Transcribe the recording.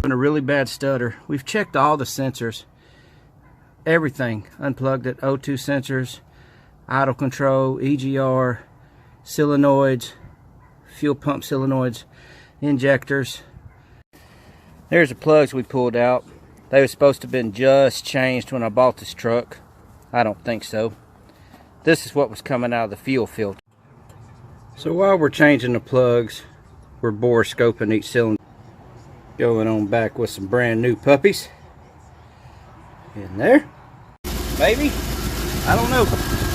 A really bad stutter. We've checked all the sensors, everything, unplugged it, O2 sensors, idle control, EGR, solenoids, fuel pump solenoids, injectors. There's the plugs we pulled out. They were supposed to have been just changed when I bought this truck. I don't think so. This is what was coming out of the fuel filter. So while we're changing the plugs, we're bore scoping each cylinder. Going on back with some brand new puppies. In there. Maybe? I don't know.